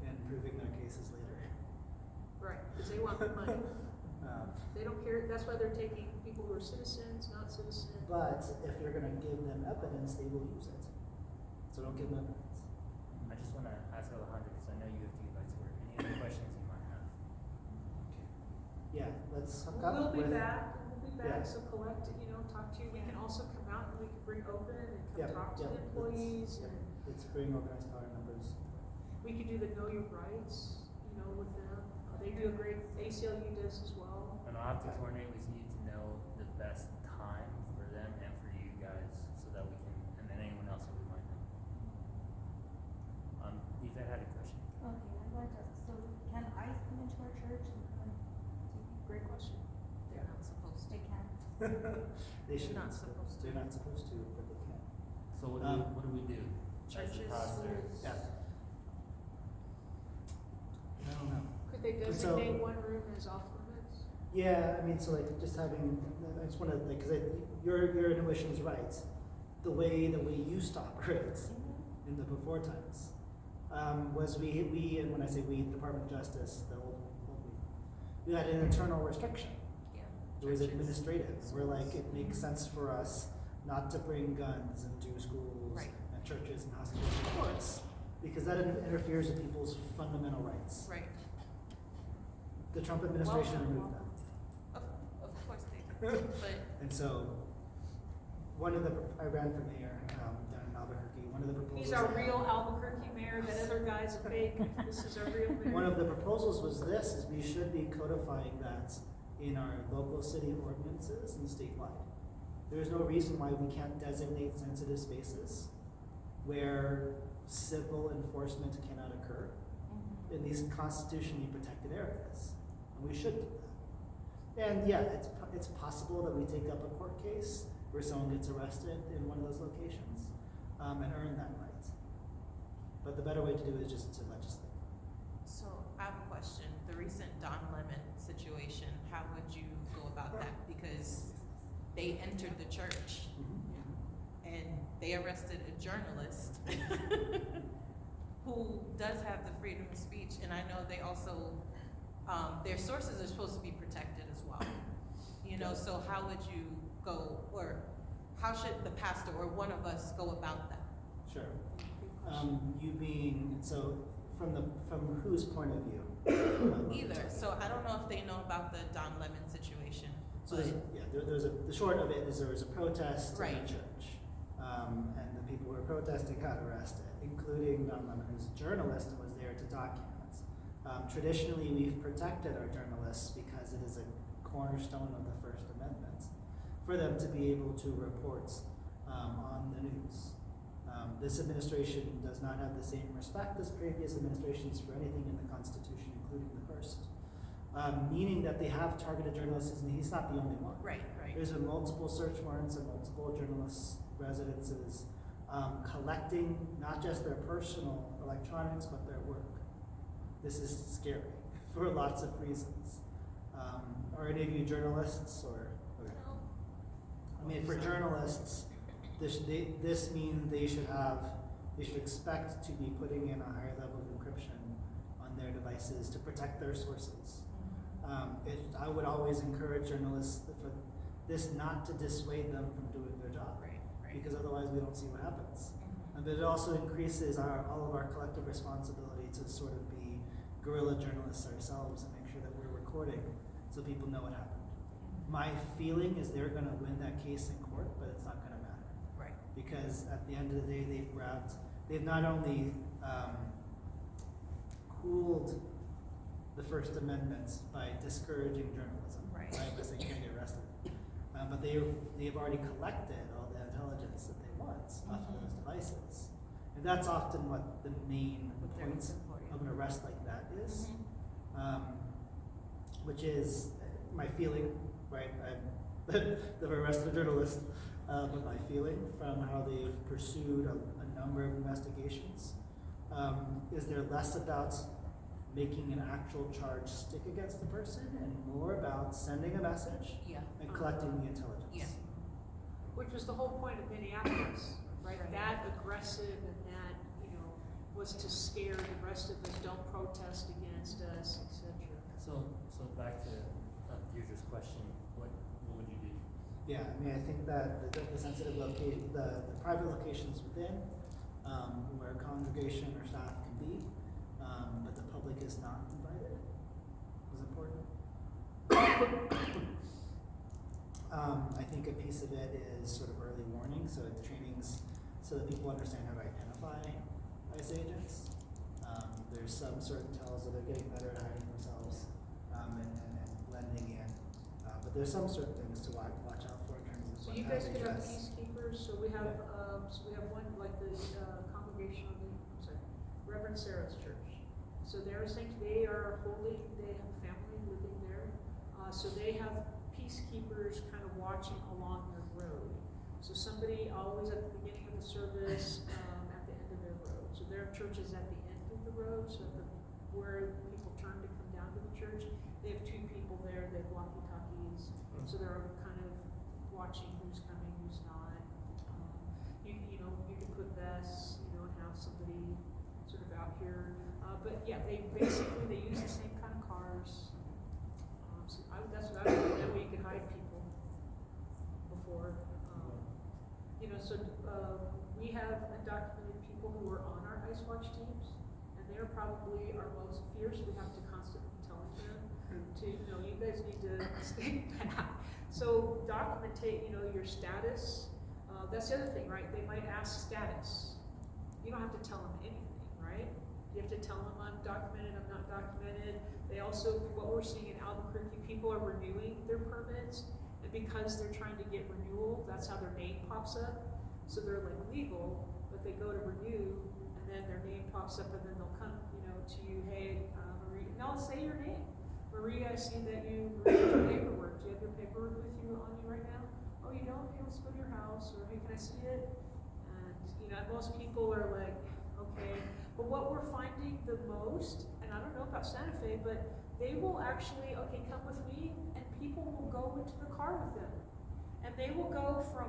in proving their cases later. Right, because they want the money. They don't care. That's why they're taking people who are citizens, not citizens. But if you're going to give them evidence, they will use it. So don't give them evidence. I just want to ask Alejandro, because I know you have to get back to work. Any other questions you might have? Yeah, let's hook up We'll be with. back. Yeah. So collect, talk to you. We can also come out and we can bring open and come Yep, talk to yep, the employees. let's- And Let's bring organized power numbers. we could do the know your rights, with them. They do a great, ACLU does as well. And I'll have to coordinate with you to know the best time for them and for you guys, so that we can, and then anyone else that we might know. Eva had a question. Okay, I'd like to, so can ICE come into our church and come Great question. They're not supposed to. they can? They should not supposed to. They're not supposed to, but they can. So what do we do? That's the Churches, process. Yeah. I don't know. Could they And so- designate one room as off limits? Yeah, I mean, so like just having, I just want to like, because your intuition is right. The way that we used to operate in the before times was we and when I say we, Department of Justice, the old we had an internal restriction. Yeah. It was Churches. administrative. We're like, it makes sense for us not to bring guns into schools Right. and churches and hospitals and courts because that interferes with people's fundamental rights. Right. The Trump administration removed that. Of course they do. But And so, I ran for mayor down in Albuquerque. One of the proposals. He's our real Albuquerque mayor, that other guy's a fake. This is our real mayor. One of the proposals was this: is we should be codifying that in our local city ordinances and statewide. There is no reason why we can't designate sensitive spaces where civil enforcement cannot occur in these constitutionally protected areas, and we should do that. And yeah, it's possible that we take up a court case where someone gets arrested in one of those locations and earn that right. But the better way to do it is just to legislate. so I have a question. The recent Don Lemon situation, how would you go about that? Because they entered the church and they arrested a journalist who does have the freedom of speech, and I know they also, their sources are supposed to be protected as well. So how would you go, or how should the pastor or one of us go about that? Sure. You being, so from whose point of view? Either, so I don't know if they know about the Don Lemon situation, So but, the short of it is there was a protest in Right. the church, and the people who were protesting got arrested, including Don Lemon, who's a journalist and was there to document. Traditionally, we've protected our journalists because it is a cornerstone of the First Amendment for them to be able to report on the news. This administration does not have the same respect as previous administrations for anything in the Constitution, including the first. Meaning that they have targeted journalists, and he's not the only one. Right. There's been multiple search warrants and multiple journalists' residences collecting not just their personal electronics, but their work. This is scary for lots of reasons. Are any of you journalists or? Okay. I mean, for journalists, this means they should expect to be putting in a higher level of encryption on their devices to protect their sources. I would always encourage journalists for this not to dissuade them from doing their job, Right. because otherwise we don't see what happens. But it also increases all of our collective responsibility to sort of be guerrilla journalists ourselves and make sure that we're recording so people know what happened. My feeling is they're going to win that case in court, but it's not going to matter. Right. Because at the end of the day, they've not only cooled the First Amendment by discouraging journalism, Right. by saying you can't get arrested, but they've already collected all the intelligence that they want off of those devices. And that's often what the main point of an arrest like that is, which is my feeling, right? I've arrested a journalist, but my feeling from how they've pursued a number of investigations is they're less about making an actual charge stick against the person and more about sending a message Yeah. and collecting the intelligence. Yeah. Which was the whole point of Minneapolis, right? Right. That aggressive and that, was to scare the rest of us, don't protest against us, etc. So back to Deirdre's question, what would you do? Yeah, I mean, I think that the sensitive location, the private locations within, where a congregation or staff can be, but the public is not invited, is important. I think a piece of it is sort of early warning, so trainings so that people understand how to identify ICE agents. There's some certain tells that they're getting better at hiding themselves and blending in, but there's some certain things to watch out for in terms of So you how guys they could have dress. peacekeepers, so we have one, like the congregation of Reverend Sarah's church. So they're saying they are holy, they have family living there, so they have peacekeepers kind of watching along their road. So somebody always at the beginning of the service, at the end of their road. So their church is at the end of the road, so where people turn to come down to the church, they have two people there, they have walkie-talkies, so they're kind of watching who's coming, who's not. You can put vests, and have somebody sort of out here. But yeah, they use the same kind of cars. That's what I would do. That way you could hide people before. We have undocumented people who are on our ICE Watch teams, and they're probably our most fierce. We have to constantly tell them you guys need to stay back. So documentate, your status. That's the other thing, right? They might ask status. You don't have to tell them anything, right? You have to tell them I'm documented, I'm not documented. They also, what we're seeing in Albuquerque, people are renewing their permits, and because they're trying to get renewal, that's how their name pops up. So they're like legal, but they go to renew, and then their name pops up, and then they'll come, to you, hey, Marie, now say your name. Marie, I see that you reviewed your paperwork. Do you have your paperwork with you on you right now? Oh, you don't? Okay, let's go to your house, or hey, can I see it? And most people are like, okay. But what we're finding the most, and I don't know about Santa Fe, but they will actually, okay, come with me, and people will go into the car with them. And they will go from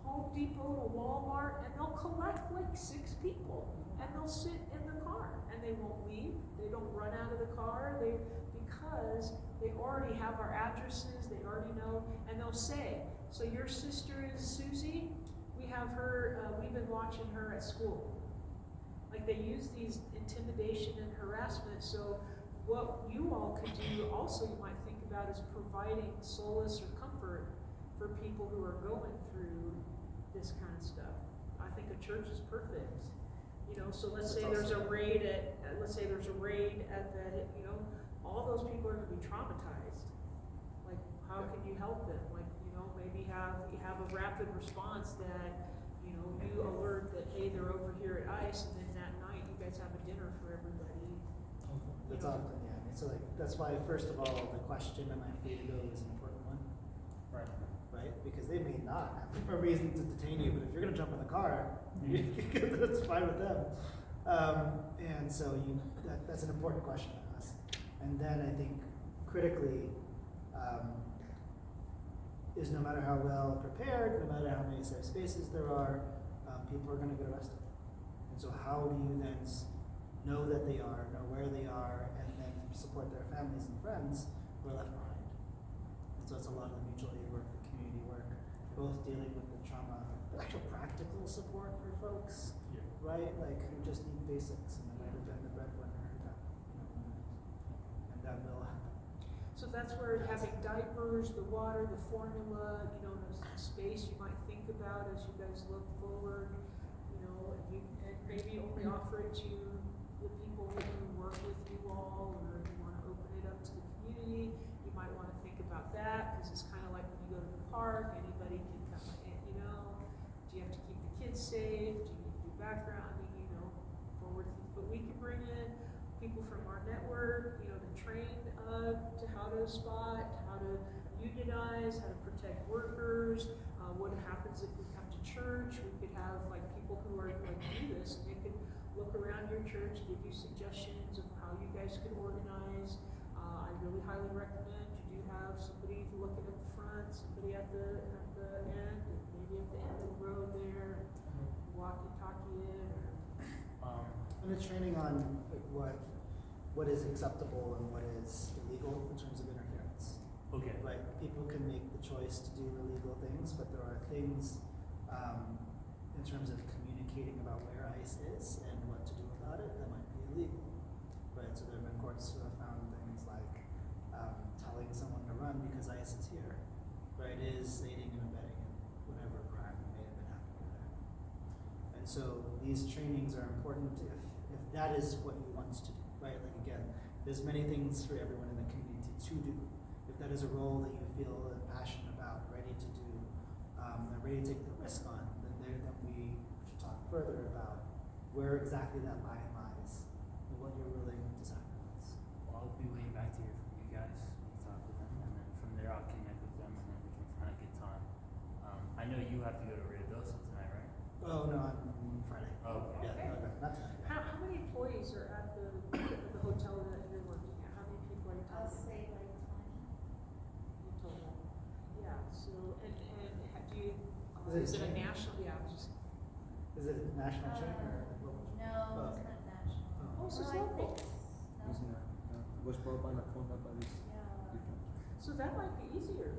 Home Depot to Walmart, and they'll collect like 6 people, and they'll sit in the car, and they won't leave. They don't run out of the car, because they already have our addresses, they already know, and they'll say, so your sister is Susie? We have her, we've been watching her at school. Like they use these intimidation and harassment, so what you all could do also, you might think about, is providing solace or comfort for people who are going through this kind of stuff. I think a church is perfect. You know, so let's That's say there's a also- raid let's say there's a raid at the, you know, all those people are gonna be traumatized. Like, how Yeah. can you help them? Like, you know, maybe you have a rapid response that, you know, you alert that, hey, they're over here at ICE, and then that night you guys have a dinner for everybody. That's You know. often, yeah, I mean, so like, that's why, first of all, the question, am I free to go, is an important one, Right. right? Because they may not have a reason to detain you, but if you're gonna jump in the car, that's fine with them. And so that's an important question to ask. And then I think critically, is no matter how well prepared, no matter how many safe spaces there are, people are gonna get arrested. And so how do you then know that they are, know where they are, and then support their families and friends who are left behind? And so it's a lot of the mutual aid work, the community work, both dealing with the trauma, the actual practical support for folks, Yeah. right? Like who just need basics and they might have been the breadwinner, that, you know, and that will happen. So that's where having diapers, the water, the formula, you know, the space you might think about as you guys look forward, you know, and maybe only offer it to the people who work with you all, or if you wanna open it up to the community, you might wanna think about that, cause it's kinda like when you go to the park, anybody can come in, you know, do you have to keep the kids safe, do you need to do backgrounding, you know, forward, but we can bring in people from our network, you know, to train, to how to spot, how to unionize, how to protect workers, what happens if we come to church, we could have like people who are like do this, and they could look around your church, give you suggestions of how you guys could organize. I really highly recommend you do have somebody looking at the front, somebody at the end, and maybe at the end of the road there, walkie-talkie it, or And it's training on like, what is acceptable and what is illegal in terms of interference. Okay. Right, people can make the choice to do illegal things, but there are things in terms of communicating about where ICE is and what to do about it that might be illegal. Right, so there have been courts who have found things like telling someone to run because ICE is here, right, is aiding and abetting in whatever crime may have been happening there. And so these trainings are important if that is what you want to do, right? Like again, there's many things for everyone in the community to do. If that is a role that you feel passionate about, ready to do, and ready to take the risk on, then we should talk further about where exactly that line lies and what you're willing to sacrifice. Well, I'll be waiting back to hear from you guys when you talk with them, and then from there I'll connect with them, and then we can find a good time. I know you have to go to Ruidoso tonight, right? Oh no, I'm Friday. Oh, okay. Yeah, okay, not tonight. Yeah. how many employees are at the hotel that you're working at? How many people are you I'll talking say like 20. in total? Yeah, so, and do you, Is it is it a chain? national, yeah, I was just, Is it a national chain or local? No, Oh, it's okay. not national. Oh. Oh, so it's I local. think It's no. not, was brought by la fonda, but it's Yeah. different. so that might be easier.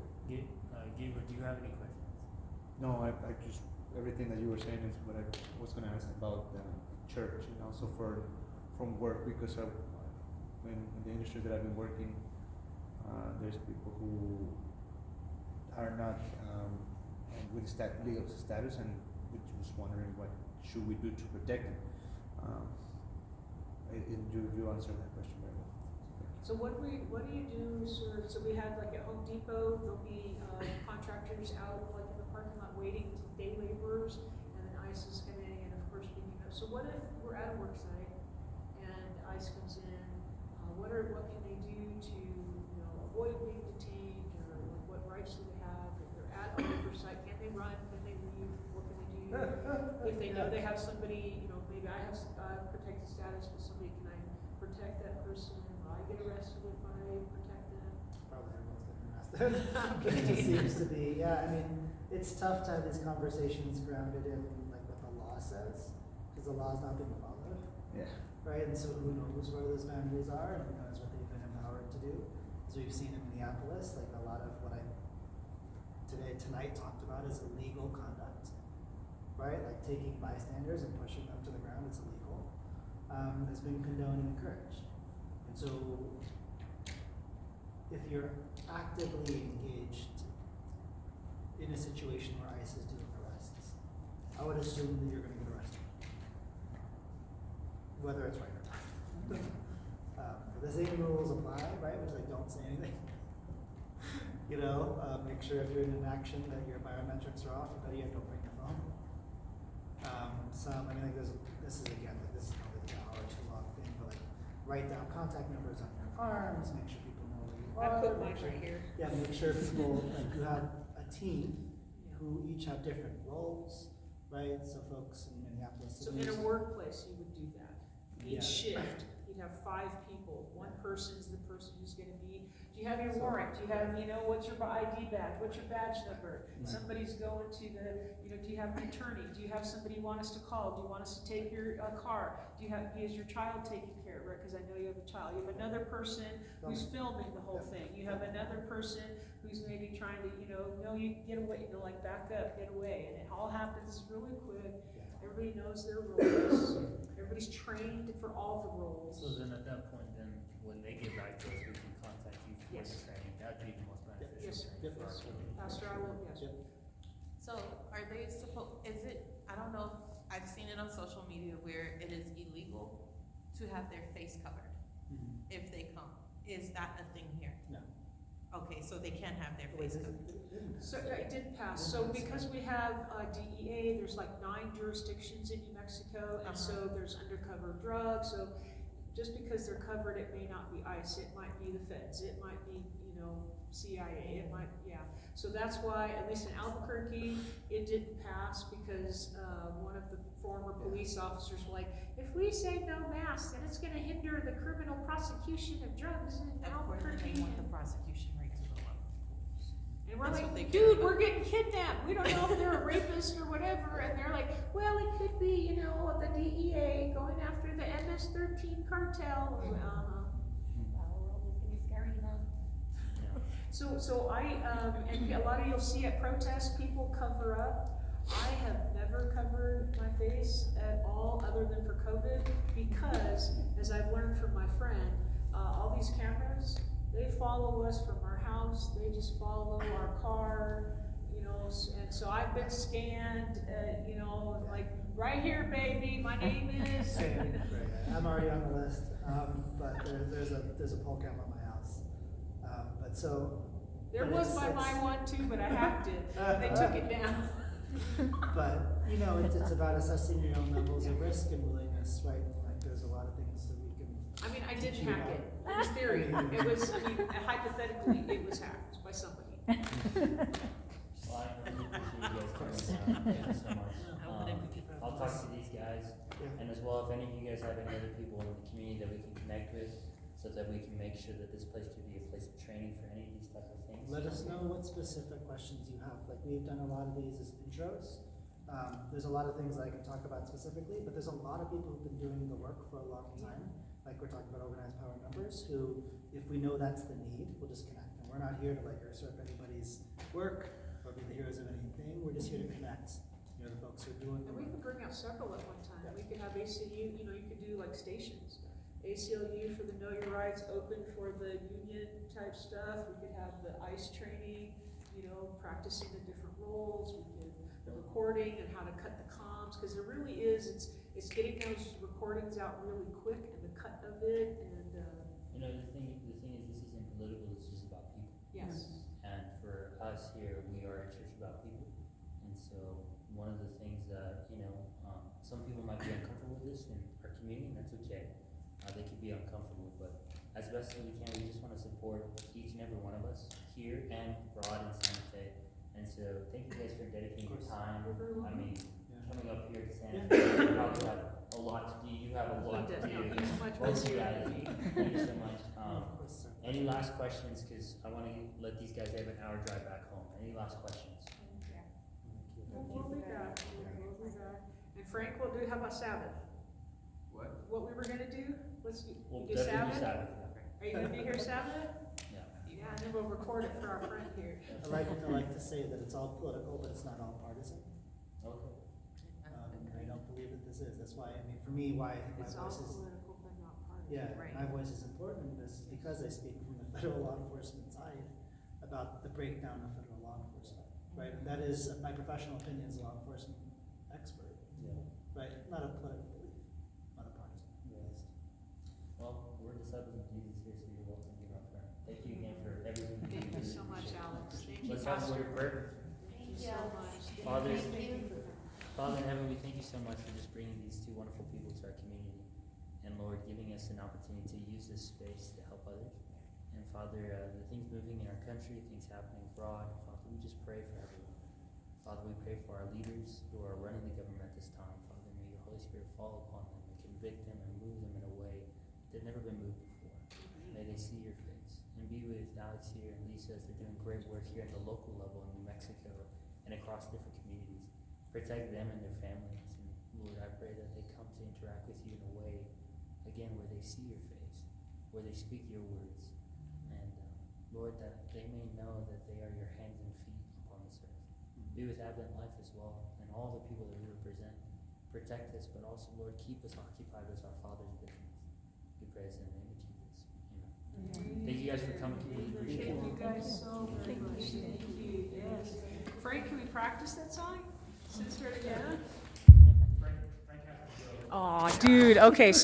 Gabriel, do you have any questions? No, I just, everything that you were saying is what I was gonna ask about the church and also from work, because in the industry that I've been working, there's people who are not, with legal status, and we was wondering what should we do to protect them. You answered that question very well. So what do you do, sir? So we had like at Home Depot, there'll be contractors out like in the parking lot waiting to day laborers, and then ICE is coming in, and of course picking up. So what if we're at a work site and ICE comes in? What can they do to, you know, avoid being detained, or like what rights do they have? If they're at a labor site, can they run? Can they leave? What can they do? If they know they have somebody, you know, maybe I have protected status with somebody, can I protect that person? Will I get arrested if I protect them? Probably everyone's getting arrested. It just seems to be, yeah, I mean, it's tough to have these conversations grounded in like what the law says, because the law's not being followed, Yeah. right? And so who knows where those boundaries are, and who knows what they've been empowered to do. As we've seen in Minneapolis, like a lot of what I tonight talked about is illegal conduct, right? Like taking bystanders and pushing them to the ground, it's illegal. Has been condoned and encouraged. And so if you're actively engaged in a situation where ICE is doing arrests, I would assume that you're gonna get arrested. whether it's right or not. The same rules apply, right, which like don't say anything. You know, make sure if you're in an action that your biometrics are off, but you don't bring your phone. I mean, like this is again, like this is probably the knowledge log thing, but like write down contact numbers on your arms, make sure people know where you I are. put make mine sure- right here. Yeah, make sure people, like you have a team who each have different roles, right? So folks in Minneapolis. So in a workplace, you would do that. Yeah. Each shift, you'd have 5 people. One person is the person who's gonna be, do you have your So- warrant? Do you have, what's your ID badge? What's your badge number? Right. Somebody's going to do you have an attorney? Do you have somebody you want us to call? Do you want us to take your car? Is your child taken care of, right? Because I know you have a child. You have another person who's filming the whole thing. You have another person who's maybe trying to, no, you get away, like back up, get away. And it all happens really quick. Yeah. Everybody knows their roles. Everybody's trained for all the roles. So then at that point, then when they get back to us, we can contact you for Yes. the training. That'd be the most beneficial Yes, training Yep. for our community. Pastor, I will, yes. Yep. So are they I don't know, I've seen it on social media where it is illegal to have their face covered Mhm. if they come. Is that a thing here? No. Okay, so they can have their Wait, face is covered. So it did pass. So because we have DEA, there's like 9 jurisdictions in New Mexico, and so there's undercover drugs. So just because they're covered, it may not be ICE. It might be the feds. It might be, CIA. It might, yeah. So that's why, at least in Albuquerque, it didn't pass because one of the former police officers were like, if we say no mask, then it's going to hinder the criminal prosecution of drugs in Of course, Albuquerque. they want the prosecution rate to go up. And we're That's like, what they care dude, about. we're getting kidnapped. We don't know if they're a rapist or whatever. And they're like, well, it could be, the DEA going after the MS-13 cartel. Our world is getting scary now. So and a lot of you'll see at protests, people cover up. I have never covered my face at all other than for COVID because, as I've learned from my friend, all these cameras, they follow us from our house, they just follow our car, and so I've been scanned, like, right here, baby, my name is. Same, right, I'm already on the list, but there's a poll cam on my house. But so. There but was it's- my one too, but I hacked it, they took it down. But, it's about assessing your own levels of risk and willingness, right? Like, there's a lot of things that we can. I mean, I didn't teach you hack about. it, it was theory, hypothetically, it was hacked by somebody. Well, I really appreciate you guys coming down. Thank you so much. I'll talk to these guys, Yeah. and as well, if any of you guys have any other people in the community that we can connect with, so that we can make sure that this place could be a place of training for any of these type of things. Let us know what specific questions you have. Like, we've done a lot of these as intros. There's a lot of things that I can talk about specifically, but there's a lot of people who've been doing the work for a long time. Like, we're talking about organized power numbers, who, if we know that's the need, we'll just connect. And we're not here to like usurp anybody's work or be the heroes of anything. We're just here to connect, the folks who are doing the And we work. could bring out several at one time, Yeah. we could have ACU, you could do like stations. ACLU for the Know Your Rights, open for the union type stuff, we could have the ICE training, practicing the different roles, we could, the recording and how to cut the comms, because there really is, it's getting those recordings out really quick and the cut of it, and, The thing is, this isn't political, it's just about people. yes. And for us here, we are a church about people. And so one of the things that, some people might be uncomfortable with this in our community, and that's okay. They could be uncomfortable, but as best as we can, we just want to support each and every one of us here and abroad in Santa Fe. And so thank you guys for dedicating your time. You're very welcome. Coming up here to Santa Fe, you probably have a lot to do. You have a lot to do. He's much Both of you busier guys. than me. Thank you so much. Of course, sir. Any last questions? Because I want to let these guys have an hour drive back home. Any last questions? We'll be back, we'll be back. And Frank, how about Sabbath? What we were gonna do? We'll do definitely do Sabbath? Sabbath. Are you gonna be here Sabbath? Yeah. Yeah, and then we'll record it for our friend here. I like to say that it's all political, but it's not all partisan. Okay. I don't believe that this is. That's why, for me, why I think my It's all voice is. political, but not partisan. Yeah, Right. my voice is important. This is because I speak from the federal law enforcement side about the breakdown of federal law enforcement, right? And that is my professional opinion as a law enforcement expert, Yeah. right? Not a political belief, not a partisan. Yeah. Let's have a word of prayer. Thank you. so much. Father, Thank you. Father in heaven, we thank you so much for just bringing these two wonderful people to our community. And Lord, giving us an opportunity to use this space to help others. And Father, the things moving in our country, things happening abroad, Father, we just pray for everyone. Father, we pray for our leaders who are running the government at this time. Father, may your Holy Spirit fall upon them and convict them and move them in a way they've never been moved before. May they see your face. And be with Alex here and Lisa as they're doing great work here at the local level in New Mexico and across different communities. Protect them and their families. And Lord, I pray that they come to interact with you in a way, again, where they see your face, where they speak your words. And Lord, that they may know that they are your hands and feet upon this earth. Be with Advent Life as well and all the people that we represent. Protect us, but also, Lord, keep us occupied with our Father's business. We pray this in the name of Jesus. Amen. Thank you guys for coming. We appreciate Thank it. you guys so very much. Thank you, yes. Frank, can we practice that song? Since we're together? Frank has to go. Aw, dude, okay, so